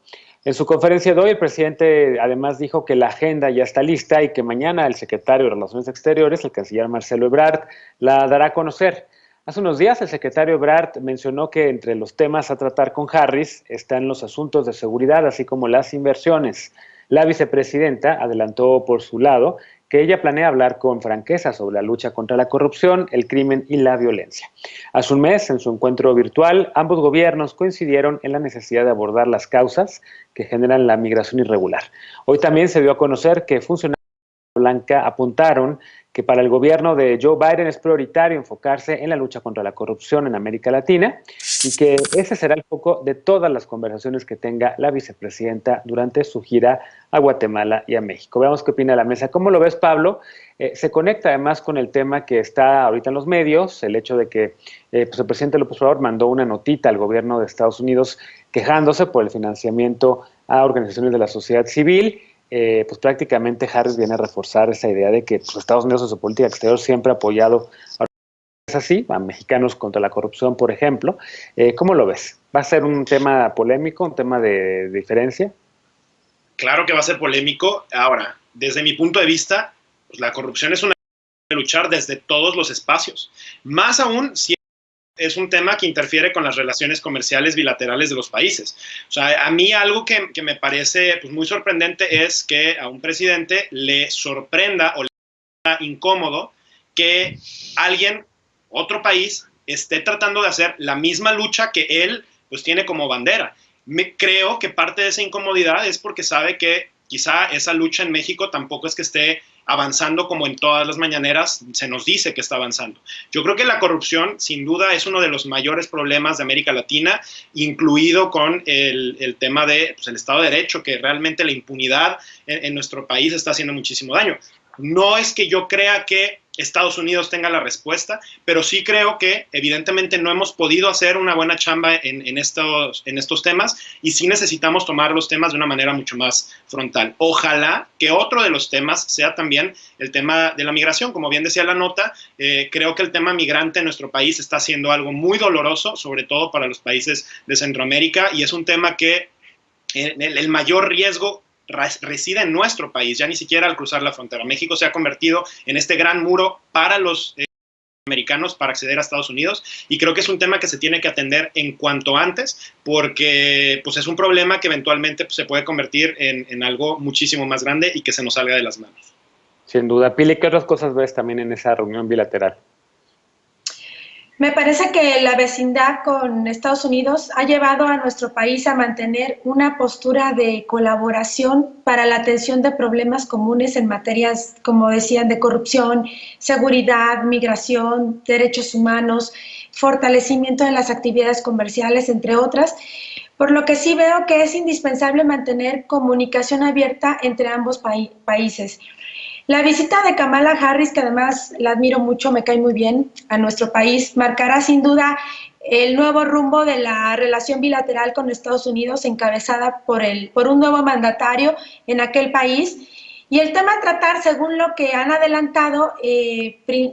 En su conferencia de hoy, el presidente además dijo que la agenda ya está lista y que mañana el secretario de Relaciones Exteriores, el canciller Marcelo Ebrard, la dará a conocer. Hace unos días el secretario Ebrard mencionó que entre los temas a tratar con Harris están los asuntos de seguridad, así como las inversiones. La vicepresidenta adelantó por su lado que ella planea hablar con franqueza sobre la lucha contra la corrupción, el crimen y la violencia. Hace un mes, en su encuentro virtual, ambos gobiernos coincidieron en la necesidad de abordar las causas que generan la migración irregular. Hoy también se dio a conocer que funcionarios de la Casa Blanca apuntaron que para el gobierno de Joe Biden es prioritario enfocarse en la lucha contra la corrupción en América Latina y que ese será el foco de todas las conversaciones que tenga la vicepresidenta durante su gira a Guatemala y a México. Veamos qué opina la mesa. ¿Cómo lo ves, Pablo? Se conecta además con el tema que está ahorita en los medios, el hecho de que pues el presidente López Obrador mandó una notita al gobierno de Estados Unidos quejándose por el financiamiento a organizaciones de la sociedad civil. pues prácticamente Harris viene a reforzar esa idea de que pues, Estados Unidos en su política exterior siempre ha apoyado es así, a mexicanos contra la corrupción, por ejemplo. ¿Cómo lo ves? ¿Va a ser un tema polémico, un tema de diferencia? Claro que va a ser polémico. Ahora, desde mi punto de vista, pues la corrupción es una luchar desde todos los espacios. Más aún si es un tema que interfiere con las relaciones comerciales bilaterales de los países. O sea, a mí algo que me parece pues, muy sorprendente es que a un presidente le sorprenda o le sea incómodo que alguien, otro país, esté tratando de hacer la misma lucha que él pues tiene como bandera. Creo que parte de esa incomodidad es porque sabe que quizá esa lucha en México tampoco es que esté avanzando como en todas las mañaneras se nos dice que está avanzando. Yo creo que la corrupción, sin duda, es uno de los mayores problemas de América Latina, incluido con el tema de pues, el Estado de Derecho, que realmente la impunidad en nuestro país está haciendo muchísimo daño. No es que yo crea que Estados Unidos tenga la respuesta, pero sí creo que evidentemente no hemos podido hacer una buena chamba en estos temas y sí necesitamos tomar los temas de una manera mucho más frontal. Ojalá que otro de los temas sea también el tema de la migración. Como bien decía la nota, creo que el tema migrante en nuestro país está siendo algo muy doloroso, sobre todo para los países de Centroamérica, y es un tema que el mayor riesgo reside en nuestro país, ya ni siquiera al cruzar la frontera. México se ha convertido en este gran muro para los americanos para acceder a Estados Unidos y creo que es un tema que se tiene que atender en cuanto antes porque pues, es un problema que eventualmente pues, se puede convertir en algo muchísimo más grande y que se nos salga de las manos. Sin duda. Pili, ¿qué otras cosas ves también en esa reunión bilateral? Me parece que la vecindad con Estados Unidos ha llevado a nuestro país a mantener una postura de colaboración para la atención de problemas comunes en materias, como decían, de corrupción, seguridad, migración, derechos humanos, fortalecimiento de las actividades comerciales, entre otras, por lo que sí veo que es indispensable mantener comunicación abierta entre ambos países. La visita de Kamala Harris, que además la admiro mucho, me cae muy bien, a nuestro país, marcará sin duda el nuevo rumbo de la relación bilateral con Estados Unidos, encabezada por un nuevo mandatario en aquel país. Y el tema a tratar, según lo que han adelantado,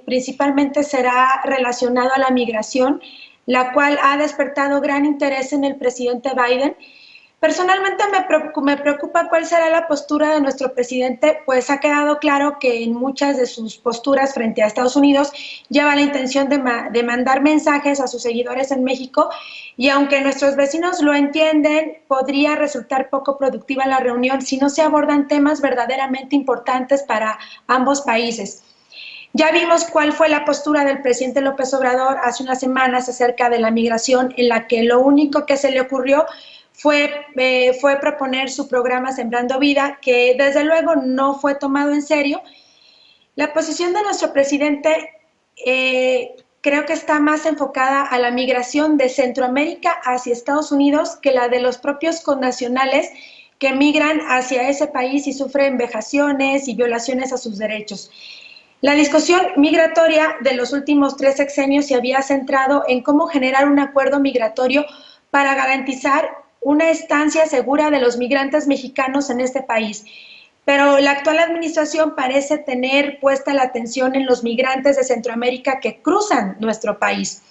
principalmente será relacionado a la migración, la cual ha despertado gran interés en el presidente Biden. Personalmente me preocupa cuál será la postura de nuestro presidente, pues ha quedado claro que en muchas de sus posturas frente a Estados Unidos lleva la intención de mandar mensajes a sus seguidores en México y aunque nuestros vecinos lo entienden, podría resultar poco productiva la reunión si no se abordan temas verdaderamente importantes para ambos países. Ya vimos cuál fue la postura del presidente López Obrador hace unas semanas acerca de la migración, en la que lo único que se le ocurrió fue proponer su programa Sembrando Vida, que desde luego no fue tomado en serio. La posición de nuestro presidente creo que está más enfocada a la migración de Centroamérica hacia Estados Unidos que la de los propios connacionales que migran hacia ese país y sufren vejaciones y violaciones a sus derechos. La discusión migratoria de los últimos 3 sexenios se había centrado en cómo generar un acuerdo migratorio para garantizar una estancia segura de los migrantes mexicanos en este país. Pero la actual administración parece tener puesta la atención en los migrantes de Centroamérica que cruzan nuestro país.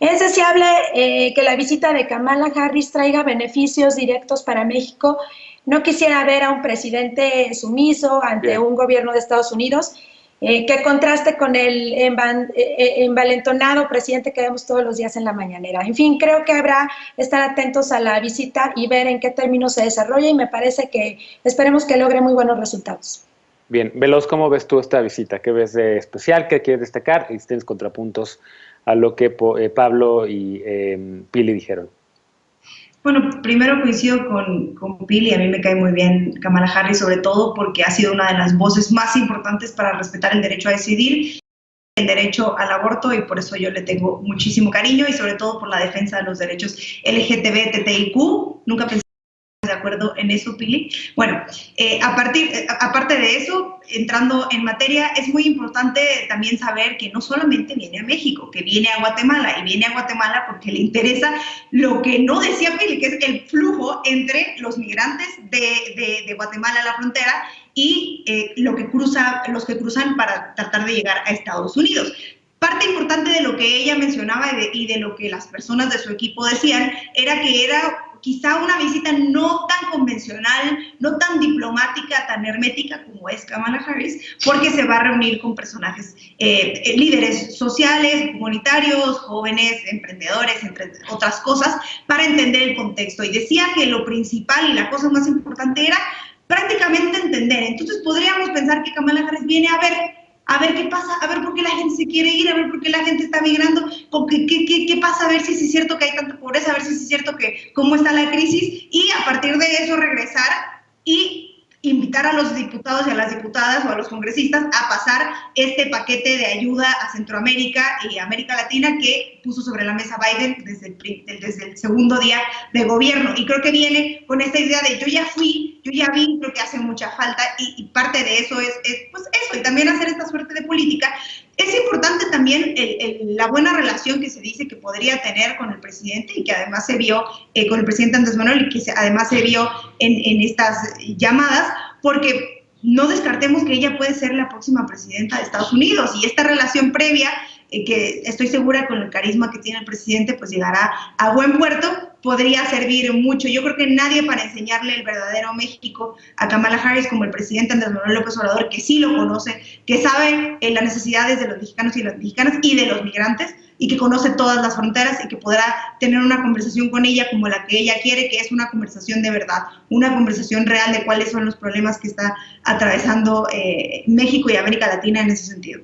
Es deseable que la visita de Kamala Harris traiga beneficios directos para México. No quisiera ver a un presidente sumiso ante un gobierno de Estados Unidos que contraste con el envalentonado presidente que vemos todos los días en la mañanera. En fin, creo que habrá estar atentos a la visita y ver en qué términos se desarrolla y me parece que esperemos que logre muy buenos resultados. Bien, Veloz, ¿cómo ves tú esta visita? ¿Qué ves de especial? ¿Qué quieres destacar? Y tienes contrapuntos a lo que Pablo y Pili dijeron. Bueno, primero coincido con Pili, a mí me cae muy bien Kamala Harris, sobre todo porque ha sido una de las voces más importantes para respetar el derecho a decidir, el derecho al aborto, y por eso yo le tengo muchísimo cariño, y sobre todo por la defensa de los derechos LGTB, TTIQ. Nunca pensé de acuerdo en eso, Pili. Bueno, aparte de eso, entrando en materia, es muy importante también saber que no solamente viene a México, que viene a Guatemala, y viene a Guatemala porque le interesa lo que no decía Pili, que es el flujo entre los migrantes de Guatemala a la frontera y los que cruzan para tratar de llegar a Estados Unidos. Parte importante de lo que ella mencionaba y de lo que las personas de su equipo decían era que era quizá una visita no tan convencional, no tan diplomática, tan hermética como es Kamala Harris, porque se va a reunir con personajes, líderes sociales, comunitarios, jóvenes, emprendedores, entre otras cosas, para entender el contexto. Y decía que lo principal y la cosa más importante era prácticamente entender. Entonces podríamos pensar que Kamala Harris viene a ver qué pasa, a ver por qué la gente se quiere ir, a ver por qué la gente está migrando, qué pasa, a ver si es cierto que hay tanta pobreza, a ver si es cierto que cómo está la crisis, y a partir de eso regresar y invitar a los diputados y a las diputadas o a los congresistas a pasar este paquete de ayuda a Centroamérica y América Latina que puso sobre la mesa Biden desde el segundo día de gobierno. Y creo que viene con esta idea de yo ya vi, creo que hace mucha falta, y parte de eso es pues eso, y también hacer esta suerte de política. Es importante también la buena relación que se dice que podría tener con el presidente y que además se vio con el presidente Andrés Manuel, y que además se vio en estas llamadas, porque no descartemos que ella puede ser la próxima presidenta de Estados Unidos, y esta relación previa, que estoy segura con el carisma que tiene el presidente, pues llegará a buen puerto, podría servir mucho. Yo creo que nadie para enseñarle el verdadero México a Kamala Harris como el presidente Andrés Manuel López Obrador, que sí lo conoce, que sabe las necesidades de los mexicanos y las mexicanas y de los migrantes, y que conoce todas las fronteras, y que podrá tener una conversación con ella como la que ella quiere, que es una conversación de verdad, una conversación real de cuáles son los problemas que está atravesando México y América Latina en ese sentido.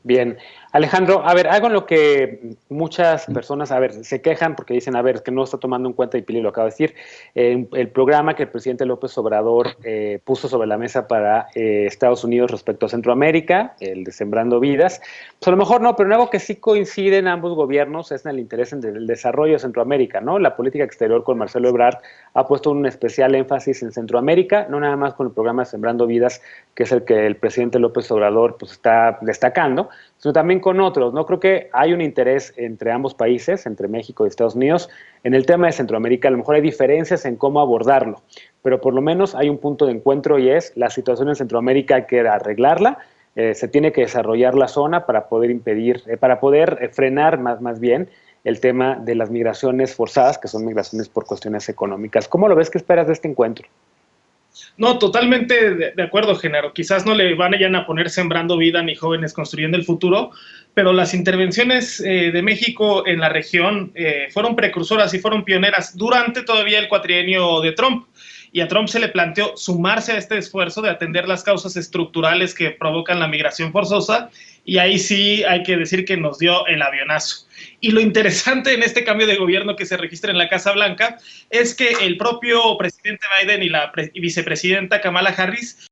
Bien. Alejandro, a ver, algo en lo que muchas personas, se quejan porque dicen, es que no está tomando en cuenta, y Pili lo acaba de decir, el programa que el presidente López Obrador puso sobre la mesa para Estados Unidos respecto a Centroamérica, el de Sembrando Vidas. Pues a lo mejor no, pero en algo que sí coincide en ambos gobiernos es en el interés en el desarrollo de Centroamérica, ¿no? La política exterior con Marcelo Ebrard ha puesto un especial énfasis en Centroamérica, no nada más con el programa de Sembrando Vidas, que es el que el presidente López Obrador pues está destacando, sino también con otros, ¿no? Creo que hay un interés entre ambos países, entre México y Estados Unidos, en el tema de Centroamérica. A lo mejor hay diferencias en cómo abordarlo, pero por lo menos hay un punto de encuentro, y es la situación en Centroamérica hay que arreglarla, se tiene que desarrollar la zona para poder frenar más bien el tema de las migraciones forzadas, que son migraciones por cuestiones económicas. ¿Cómo lo ves? ¿Qué esperas de este encuentro? No, totalmente de acuerdo, Genaro. Quizás no le vayan a poner Sembrando Vida ni Jóvenes Construyendo el Futuro, pero las intervenciones de México en la región fueron precursoras y fueron pioneras durante todavía el cuatrienio de Trump. Y a Trump se le planteó sumarse a este esfuerzo de atender las causas estructurales que provocan la migración forzosa, y ahí sí hay que decir que nos dio el avionazo. Y lo interesante en este cambio de gobierno que se registra en la Casa Blanca es que el propio presidente Biden y la vicepresidenta Kamala Harris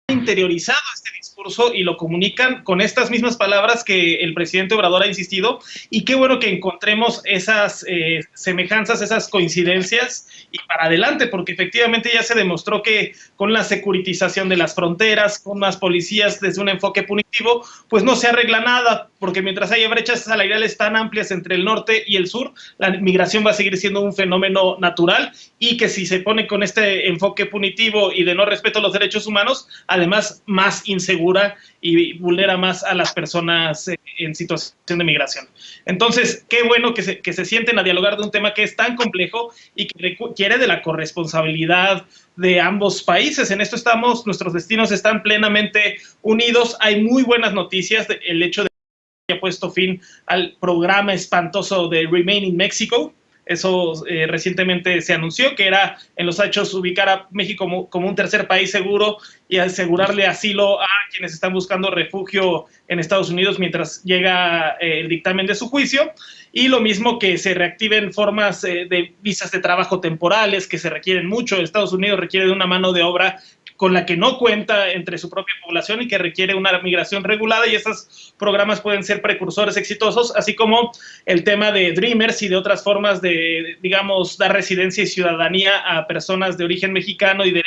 han interiorizado este discurso y lo comunican con estas mismas palabras que el presidente Obrador ha insistido, y qué bueno que encontremos esas semejanzas, esas coincidencias, y para adelante, porque efectivamente ya se demostró que con la securitización de las fronteras, con más policías desde un enfoque punitivo, pues no se arregla nada, porque mientras haya brechas salariales tan amplias entre el norte y el sur, la migración va a seguir siendo un fenómeno natural, y que si se pone con este enfoque punitivo y de no respeto a los derechos humanos, además más insegura y vulnera más a las personas en situación de migración. Entonces, qué bueno que se sienten a dialogar de un tema que es tan complejo y que requiere de la corresponsabilidad de ambos países. En esto estamos, nuestros destinos están plenamente unidos. Hay muy buenas noticias, el hecho de que haya puesto fin al programa espantoso de Remain in Mexico. Eso recientemente se anunció, que era en los hechos ubicar a México como un tercer país seguro y asegurarle asilo a quienes están buscando refugio en Estados Unidos mientras llega el dictamen de su juicio. Y lo mismo que se reactiven formas de visas de trabajo temporales que se requieren mucho. Estados Unidos requiere de una mano de obra con la que no cuenta entre su propia población y que requiere una migración regulada, y esos programas pueden ser precursores exitosos, así como el tema de Dreamers y de otras formas de, digamos, dar residencia y ciudadanía a personas de origen mexicano y de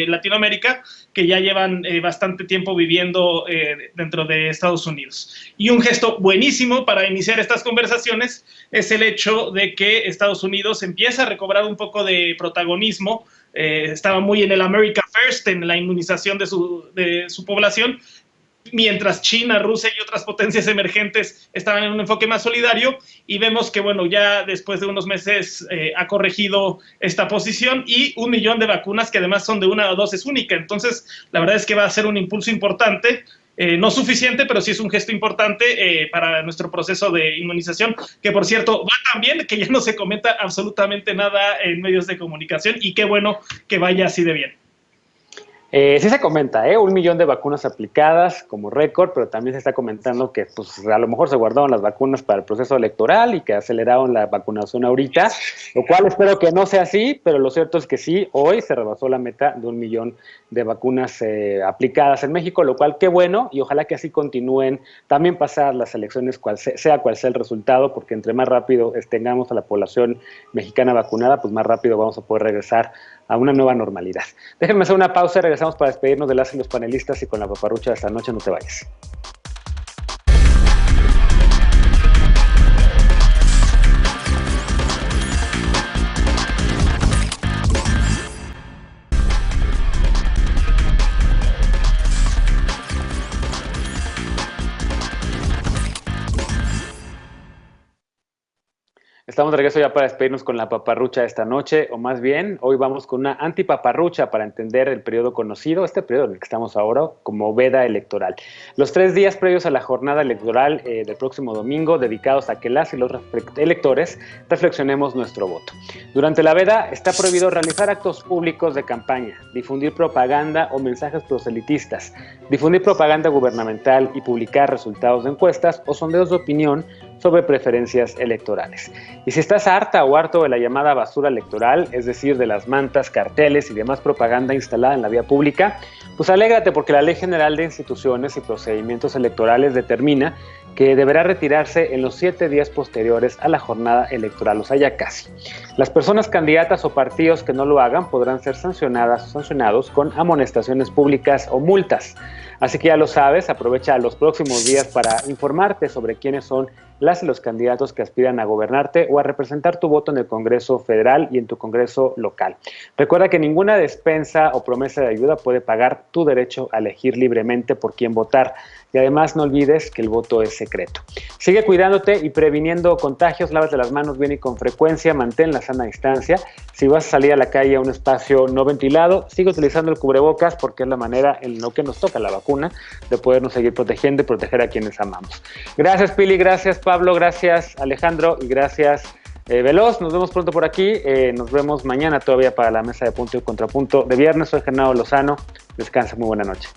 Latinoamérica que ya llevan bastante tiempo viviendo dentro de Estados Unidos. Y un gesto buenísimo para iniciar estas conversaciones es el hecho de que Estados Unidos empieza a recobrar un poco de protagonismo. Estaba muy en el America First, en la inmunización de su población, mientras China, Rusia y otras potencias emergentes estaban en un enfoque más solidario, y vemos que, bueno, ya después de unos meses ha corregido esta posición, y 1 millón de vacunas que además son de una dosis única. Entonces, la verdad es que va a ser un impulso importante, no suficiente, pero sí es un gesto importante para nuestro proceso de inmunización, que por cierto va tan bien que ya no se comenta absolutamente nada en medios de comunicación, y qué bueno que vaya así de bien. Sí se comenta, 1 millón de vacunas aplicadas como récord, pero también se está comentando que pues, a lo mejor se guardaron las vacunas para el proceso electoral y que aceleraron la vacunación ahorita, lo cual espero que no sea así, pero lo cierto es que sí, hoy se rebasó la meta de 1 millón de vacunas aplicadas en México, lo cual qué bueno, y ojalá que así continúen también pasar las elecciones, sea cual sea el resultado, porque entre más rápido tengamos a la población mexicana vacunada, pues más rápido vamos a poder regresar a una nueva normalidad. Déjenme hacer una pausa y regresamos para despedirnos de las y los panelistas, y con la paparrucha de esta noche. No te vayas. Estamos de regreso ya para despedirnos con la paparrucha de esta noche, o más bien, hoy vamos con una antipaparrucha para entender el periodo conocido, este periodo en el que estamos ahora, como veda electoral. Los 3 días previos a la jornada electoral del próximo domingo, dedicados a que las y los electores reflexionemos nuestro voto. Durante la veda está prohibido realizar actos públicos de campaña, difundir propaganda o mensajes proselitistas, difundir propaganda gubernamental y publicar resultados de encuestas o sondeos de opinión sobre preferencias electorales. Y si estás harta o harto de la llamada basura electoral, es decir, de las mantas, carteles y demás propaganda instalada en la vía pública, pues alégrate, porque la Ley General de Instituciones y Procedimientos Electorales determina que deberá retirarse en los 7 días posteriores a la jornada electoral, o sea, ya casi. Las personas candidatas o partidos que no lo hagan podrán ser sancionadas o sancionados con amonestaciones públicas o multas. Así que ya lo sabes, aprovecha los próximos días para informarte sobre quiénes son las y los candidatos que aspiran a gobernarte o a representar tu voto en el Congreso Federal y en tu Congreso local. Recuerda que ninguna despensa o promesa de ayuda puede pagar tu derecho a elegir libremente por quién votar. Y además no olvides que el voto es secreto. Sigue cuidándote y previniendo contagios, lávate las manos bien y con frecuencia, mantén la sana distancia. Si vas a salir a la calle a un espacio no ventilado, sigue utilizando el cubrebocas, porque es la manera en lo que nos toca la vacuna de podernos seguir protegiendo y proteger a quienes amamos. Gracias, Pili, gracias, Pablo, gracias, Alejandro, y gracias, Veloz. Nos vemos pronto por aquí. Nos vemos mañana todavía para la mesa de punto y contrapunto de viernes. Soy Genaro Lozano. Descansa, muy buena noche.